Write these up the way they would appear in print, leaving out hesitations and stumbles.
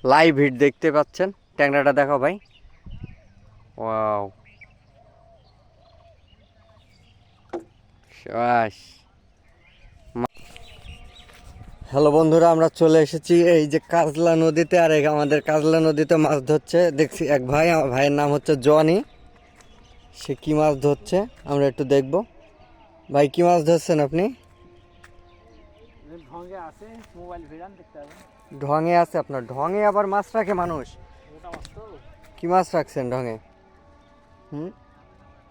Live hit দেখতে পাচ্ছেন। ট্যাংরাটা দেখো ভাই, ওয়াও শাবাশ। হ্যালো বন্ধুরা, আমরা চলে এসেছি এই যে কাজলা নদীতে। আর আমাদের কাজলা নদীতে মাছ ধরছে দেখছি এক ভাই, আমার ভাইয়ের নাম হচ্ছে জনি। সে কি মাছ ধরছে আমরা একটু দেখব। ভাই কি মাছ ধরছেন আপনি? ঢঙে আছে আপনার? ঢঙে আবার মাছ রাখে মানুষ? কি মাছ রাখছেন ঢঙে?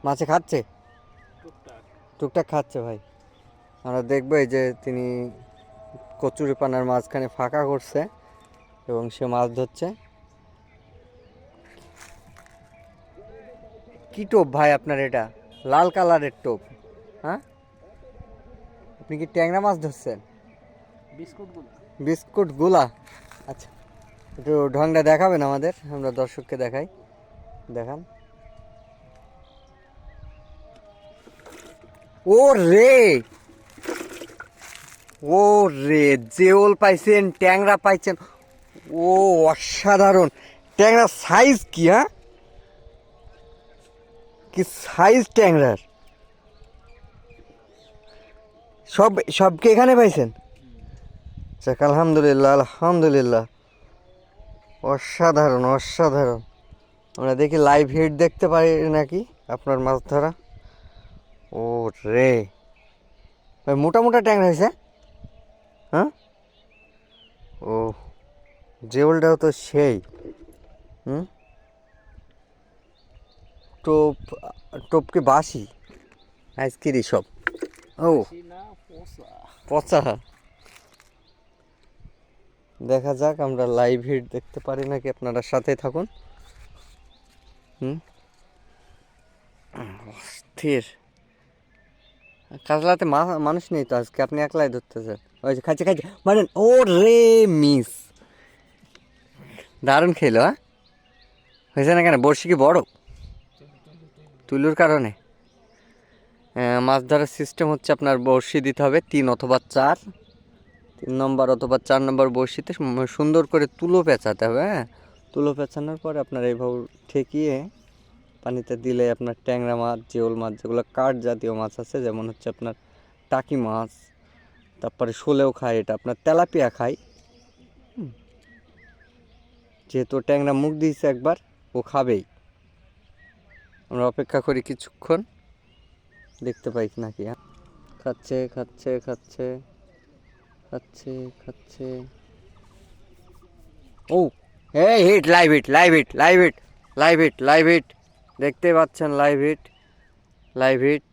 মাছে খাচ্ছে, টুকটাক খাচ্ছে ভাই। আমরা দেখবো এই যে তিনি কচুরিপানার মাঝখানে ফাঁকা করছে এবং সে মাছ ধরছে। কি টোপ ভাই আপনার এটা? লাল কালারের টোপ। হ্যাঁ, আপনি কি ট্যাংরা মাছ ধরছেন? বিস্কুট গুলা। আচ্ছা, একটু ঢংটা দেখাবেন আমাদের, আমরা দর্শককে দেখাই। দেখান। ও রে, ও রে, জেওল পাইছেন, ট্যাংরা পাইছেন। ও অসাধারণ। ট্যাংরা সাইজ কি? হ্যাঁ, কি সাইজ ট্যাংরার! সব সব কি এখানে পাইছেন? যাক আলহামদুলিল্লাহ, আলহামদুলিল্লাহ। অসাধারণ, অসাধারণ। আমরা দেখি লাইভ হিট দেখতে পারি নাকি আপনার মাছ ধরা। ও রে ভাই, মোটা মোটা ট্যাংরা হয়েছে। হ্যাঁ, ও জেওলটাও তো সেই। হুম, টোপ, টোপ কি বাসি আইসকিরি সব? ও পচা। দেখা যাক আমরা লাইভ হিট দেখতে পারি নাকি, আপনারা সাথে থাকুন। হুম, অস্থির। কাজলাতে মানুষ নেই তো আজকে, আপনি একলাই ধরতেছেন। ওই যে খাইছে খাইছে মানে, ও রে মিস। দারুণ খেলো। হ্যাঁ, হয়েছে না কেন? বড়শি কি বড়? তুলুর কারণে মাছ ধরার সিস্টেম হচ্ছে আপনার বড়শি দিতে হবে 3 অথবা 4, 3 নম্বর অথবা 4 নম্বর বড়শিতে সুন্দর করে তুলো পেঁচাতে হবে। হ্যাঁ, তুলো পেঁচানোর পরে আপনার এইভাবে ঠেকিয়ে পানিতে দিলে আপনার ট্যাংরা মাছ, জিওল মাছ, যেগুলো কাঠ জাতীয় মাছ আছে, যেমন হচ্ছে আপনার টাকি মাছ, তারপরে শোলেও খায়, এটা আপনার তেলাপিয়া খায়। যেহেতু ট্যাংরা মুখ দিয়েছে একবার, ও খাবেই। আমরা অপেক্ষা করি কিছুক্ষণ, দেখতে পাই নাকি। হ্যাঁ, খাচ্ছে খাচ্ছে খাচ্ছে খাচ্ছে খাচ্ছে। ও এই hit, live hit, live hit, live hit, live hit, live hit দেখতে পাচ্ছেন। Live hit, live hit.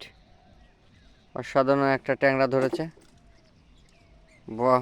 অসাধারণ একটা ট্যাংরা ধরেছে। বাহ।